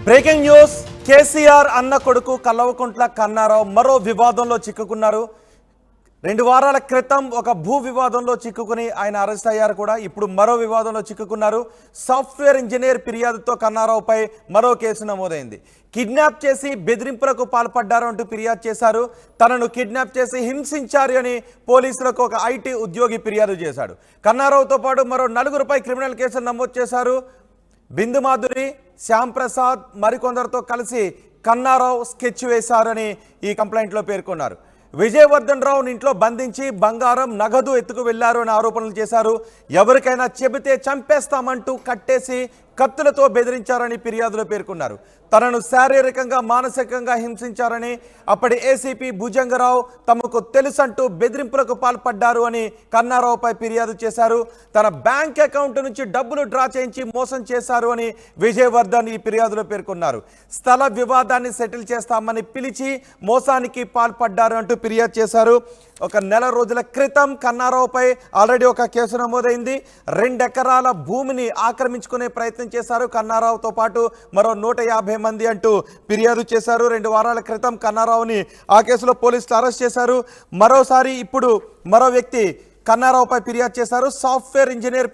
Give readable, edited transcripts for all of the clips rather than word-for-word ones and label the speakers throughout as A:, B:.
A: Breaking news. KCR అన్న కొడుకు కల్వకుంట్ల కన్నారావు మరో వివాదంలో చిక్కుకున్నారు. 2 వారాల క్రితం ఒక భూ వివాదంలో చిక్కుకుని ఆయన అరెస్ట్ అయ్యారు కూడా. ఇప్పుడు మరో వివాదంలో చిక్కుకున్నారు. సాఫ్ట్వేర్ ఇంజనీర్ ఫిర్యాదుతో కన్నారావుపై మరో కేసు నమోదైంది. కిడ్నాప్ చేసి బెదిరింపులకు పాల్పడ్డారు అంటూ ఫిర్యాదు చేశారు. తనను కిడ్నాప్ చేసి హింసించారు అని పోలీసులకు ఒక ఐటీ ఉద్యోగి ఫిర్యాదు చేశాడు. కన్నారావుతో పాటు మరో 4గురిపై క్రిమినల్ కేసులు నమోదు చేశారు. బిందు మాధురి, శ్యామ్ ప్రసాద్ మరికొందరితో కలిసి కన్నారావు స్కెచ్ వేశారని ఈ కంప్లైంట్లో పేర్కొన్నారు. విజయవర్ధన్ రావుని ఇంట్లో బంధించి బంగారం నగదు ఎత్తుకు వెళ్లారు అని ఆరోపణలు చేశారు. ఎవరికైనా చెబితే చంపేస్తామంటూ కట్టేసి కత్తులతో బెదిరించారని ఫిర్యాదులో పేర్కొన్నారు. తనను శారీరకంగా మానసికంగా హింసించారని, అప్పటి ఏసీపీ భుజంగరావు తమకు తెలుసంటూ బెదిరింపులకు పాల్పడ్డారు అని కన్నారావుపై ఫిర్యాదు చేశారు. తన బ్యాంక్ అకౌంట్ నుంచి డబ్బులు డ్రా చేయించి మోసం చేశారు అని విజయవర్ధన్ ఈ ఫిర్యాదులో పేర్కొన్నారు. స్థల వివాదాన్ని సెటిల్ చేస్తామని పిలిచి మోసానికి పాల్పడ్డారు అంటూ ఫిర్యాదు చేశారు. ఒక నెల రోజుల క్రితం కన్నారావుపై ఆల్రెడీ ఒక కేసు నమోదైంది. 2 ఎకరాల భూమిని ఆక్రమించుకునే ప్రయత్నం చేశారు. కన్నారావుతో పాటు మరో 150 మంది అంటూ ఫిర్యాదు చేశారు. 2 వారాల క్రితం కన్నారావుని ఆ కేసులో పోలీసులు అరెస్ట్ చేశారు. మరోసారి ఇప్పుడు మరో వ్యక్తి కన్నారావుపై ఫిర్యాదు చేశారు. సాఫ్ట్వేర్ ఇంజనీర్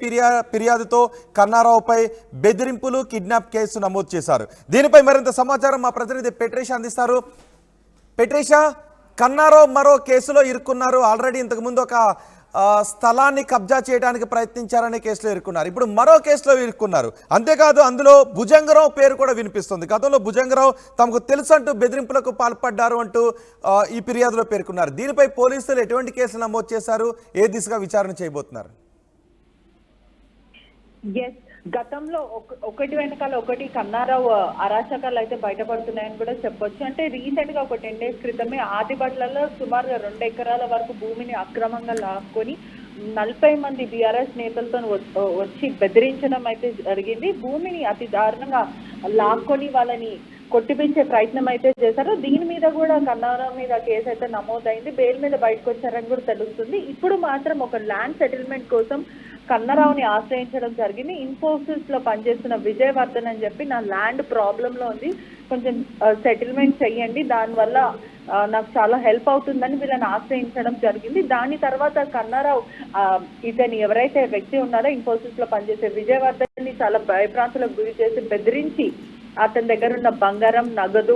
A: ఫిర్యాదుతో కన్నారావుపై బెదిరింపులు, కిడ్నాప్ కేసు నమోదు చేశారు. దీనిపై మరింత సమాచారం మా ప్రతినిధి పెట్రీషా అందిస్తారు. పెట్రీషా, కన్నారావు మరో కేసులో ఇరుక్కున్నారు. ఆల్రెడీ ఇంతకుముందు ఒక స్థలాన్ని కబ్జా చేయడానికి ప్రయత్నించారనే కేసులో ఇరుక్కున్నారు. ఇప్పుడు మరో కేసులో ఇరుక్కున్నారు. అంతేకాదు అందులో భుజంగరావు పేరు కూడా వినిపిస్తుంది. గతంలో భుజంగరావు తమకు తెలుసంటూ బెదిరింపులకు పాల్పడ్డారు అంటూ ఈ ఫిర్యాదులో పేర్కొన్నారు. దీనిపై పోలీసులు ఎటువంటి కేసులు నమోదు చేశారు? ఏ దిశగా విచారణ చేయబోతున్నారు?
B: గతంలో ఒకటి వెనకాల ఒకటి కన్నారావు అరాచకాలు అయితే బయటపడుతున్నాయని కూడా చెప్పొచ్చు. అంటే రీసెంట్ గా ఒక 10 days క్రితమే ఆదిబట్లలో సుమారుగా 2 ఎకరాల వరకు భూమిని అక్రమంగా లాక్కొని 40 మంది బీఆర్ఎస్ నేతలతో వచ్చి బెదిరించడం అయితే జరిగింది. భూమిని అతి దారుణంగా లాక్కొని వాళ్ళని కొట్టిపించే ప్రయత్నం అయితే చేశారు. దీని మీద కూడా కన్నారావు మీద కేసు అయితే నమోదైంది. బెయిల్ మీద బయటకు వచ్చారని కూడా తెలుస్తుంది. ఇప్పుడు మాత్రం ఒక ల్యాండ్ సెటిల్మెంట్ కోసం కన్నారావుని ఆశ్రయించడం జరిగింది. ఇన్ఫోసిస్ లో పనిచేస్తున్న విజయవర్ధన్ అని చెప్పి, నా ల్యాండ్ ప్రాబ్లం లో ఉంది, కొంచెం సెటిల్మెంట్ చెయ్యండి, దానివల్ల నాకు చాలా హెల్ప్ అవుతుందని వీళ్ళని ఆశ్రయించడం జరిగింది. దాని తర్వాత కన్నారావు ఇతని ఎవరైతే వ్యక్తి ఉన్నారో ఇన్ఫోసిస్ లో పనిచేసే విజయవర్ధన్ ని చాలా భయభ్రాంతులకు గురి చేసి బెదిరించి అతని దగ్గర ఉన్న బంగారం, నగదు,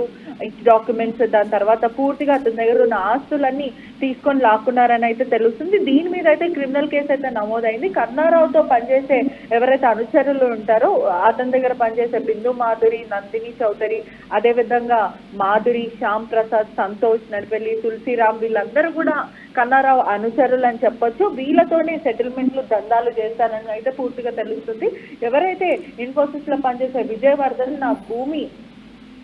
B: డాక్యుమెంట్స్, దాని తర్వాత పూర్తిగా అతని దగ్గర ఉన్న ఆస్తులన్నీ తీసుకొని లాక్కున్నారని అయితే తెలుస్తుంది. దీని మీద అయితే క్రిమినల్ కేసు అయితే నమోదైంది. కన్నారావుతో పనిచేసే ఎవరైతే అనుచరులు ఉంటారో అతని దగ్గర పనిచేసే బిందు మాధురి, నందిని చౌదరి, అదే విధంగా మాధురి, శ్యామ్ ప్రసాద్, సంతోష్, నడిపెల్లి, తులసిరామ్, వీళ్ళందరూ కూడా కన్నారావు అనుచరులు అని చెప్పొచ్చు. వీళ్ళతోనే సెటిల్మెంట్లు, దందాలు చేస్తానని అయితే పూర్తిగా తెలుస్తుంది. ఎవరైతే ఇన్ఫోసిస్ లో పనిచేసే విజయవర్ధన్ నా భూమి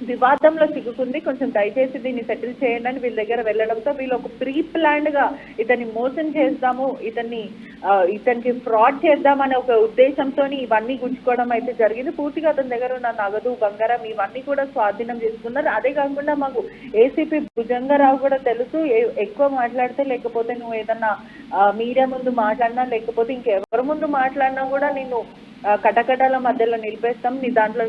B: వివాదంలో చిక్కుకుంది, కొంచెం దయచేసి దీన్ని సెటిల్ చేయండి అని వీళ్ళ దగ్గర వెళ్ళడంతో వీళ్ళు ఒక ప్రీ ప్లాన్డ్ గా ఇతన్ని మోసం చేద్దాము, ఇతనికి ఫ్రాడ్ చేద్దామనే ఒక ఉద్దేశంతో ఇవన్నీ గుంజుకోవడం అయితే జరిగింది. పూర్తిగా అతని దగ్గర ఉన్న నగదు, బంగారం ఇవన్నీ కూడా స్వాధీనం చేసుకున్నారు. అదే కాకుండా మాకు ఏసీపీ భుజంగరావు కూడా తెలుసు, ఎక్కువ మాట్లాడితే లేకపోతే నువ్వు ఏదన్నా మీడియా ముందు మాట్లాడినా లేకపోతే ఇంకెవరి ముందు మాట్లాడినా కూడా నేను కటకటాల మధ్యలో నిలిపేస్తాం, నీ దాంట్లో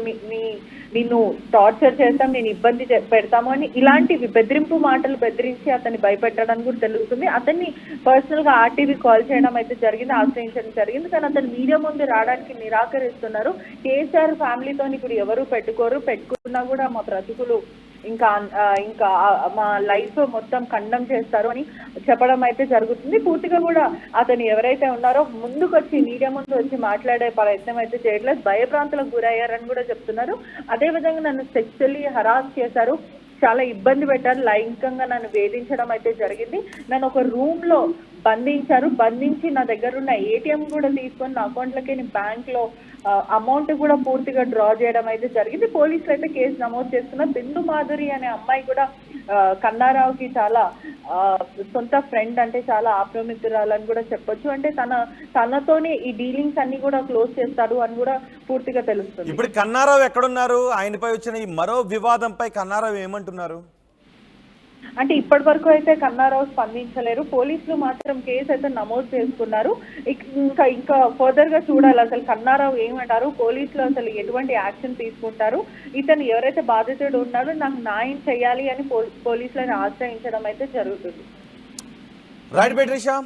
B: నిన్ను టార్చర్ చేస్తాం, నేను ఇబ్బంది పెడతాము అని ఇలాంటివి బెదిరింపు మాటలు బెదిరించి అతన్ని భయపెట్టడానికి కూడా తెలుస్తుంది. అతన్ని పర్సనల్ గా ఆర్టీవీ కాల్ చేయడం అయితే జరిగింది, ఆశ్రయించడం జరిగింది. కానీ అతను మీడియా ముందు రావడానికి నిరాకరిస్తున్నారు. కేసీఆర్ ఫ్యామిలీతో ఇప్పుడు ఎవరు పెట్టుకున్నా కూడా మా బ్రతుకులు ఇంకా మా లైఫ్ మొత్తం ఖండం చేస్తారు అని చెప్పడం అయితే జరుగుతుంది. పూర్తిగా కూడా అతను ఎవరైతే ఉన్నారో ముందుకొచ్చి మీడియా ముందు వచ్చి మాట్లాడే ప్రయత్నం అయితే చేయట్లేదు, భయభ్రాంతులకు గురయ్యారని కూడా చెప్తున్నారు. అదే విధంగా నన్ను సెక్చువల్లీ హరాస్ చేశారు, చాలా ఇబ్బంది పెట్టారు, లైంగికంగా నన్ను వేధించడం అయితే జరిగింది, నన్ను ఒక రూమ్ లో బంధించి నా దగ్గర ఉన్న ఏటీఎం కూడా తీసుకొని నా అకౌంట్లకి నేను బ్యాంక్ లో అమౌంట్ కూడా పూర్తిగా డ్రా చేయడం అయితే జరిగింది. పోలీసులు అయితే కేసు నమోదు చేస్తున్నారు. బిందు మాధురి అనే అమ్మాయి కూడా కన్నారావుకి చాలా సొంత ఫ్రెండ్, అంటే చాలా ఆప్యాయమిత్రురాలని కూడా చెప్పొచ్చు. అంటే తనతోనే ఈ డీలింగ్స్ అన్ని కూడా క్లోజ్ చేస్తారు అని కూడా పూర్తిగా తెలుస్తుంది.
A: ఇప్పుడు కన్నారావు ఎక్కడున్నారు? ఆయనపై వచ్చిన ఈ మరో వివాదంపై కన్నారావు ఏమంటున్నారు?
B: అంటే ఇప్పటి వరకు అయితే కన్నారావు స్పందించలేరు. పోలీసులు మాత్రం కేసు అయితే నమోదు చేసుకున్నారు. ఇంకా ఫర్దర్ గా చూడాలి అసలు కన్నారావు ఏమంటారు, పోలీసులు అసలు ఎటువంటి యాక్షన్ తీసుకుంటారు. ఇతను ఎవరైతే బాధితుడు ఉన్నారో నాకు న్యాయం చేయాలి అని పోలీసులను ఆశ్రయించడం అయితే జరుగుతుంది.
A: రైట్ బెట్రిషా,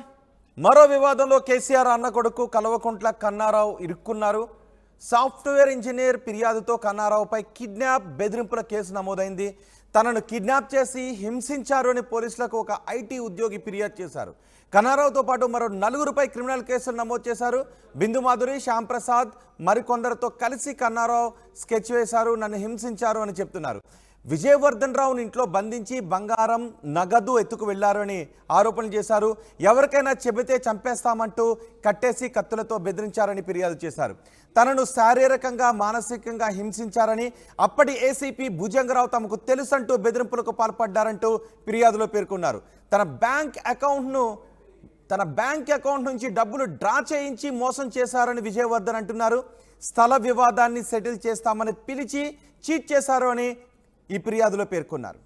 A: మరో వివాదంలో కేసీఆర్ అన్న కొడుకు కల్వకుంట్ల కన్నారావు ఇరుక్కున్నారు. సాఫ్ట్వేర్ ఇంజనీర్ ఫిర్యాదుతో కన్నారావుపై కిడ్నాప్ బెదిరింపుల కేసు నమోదైంది. తనను కిడ్నాప్ చేసి హింసించారు అని పోలీసులకు ఒక ఐటీ ఉద్యోగి ఫిర్యాదు చేశారు. కన్నారావుతో పాటు మరో 4గురిపై క్రిమినల్ కేసులు నమోదు చేశారు. బిందు మాధురి, శ్యామ్ ప్రసాద్ మరికొందరితో కలిసి కన్నారావు స్కెచ్ వేశారు, నన్ను హింసించారు అని చెప్తున్నారు. విజయవర్ధన్ రావుని ఇంట్లో బంధించి బంగారం, నగదు ఎత్తుకు వెళ్లారు అని ఆరోపణలు చేశారు. ఎవరికైనా చెబితే చంపేస్తామంటూ కట్టేసి కత్తులతో బెదిరించారని ఫిర్యాదు చేశారు. తనను శారీరకంగా మానసికంగా హింసించారని, అప్పటి ఏసీపీ భుజంగరావు తమకు తెలుసంటూ బెదిరింపులకు పాల్పడ్డారంటూ ఫిర్యాదులో పేర్కొన్నారు. తన బ్యాంక్ అకౌంట్ నుంచి డబ్బులు డ్రా చేయించి మోసం చేశారని విజయవర్ధన్ అంటున్నారు. స్థల వివాదాన్ని సెటిల్ చేస్తామని పిలిచి చీట్ చేశారు అని ఈ ఫిర్యాదులో పేర్కొన్నారు.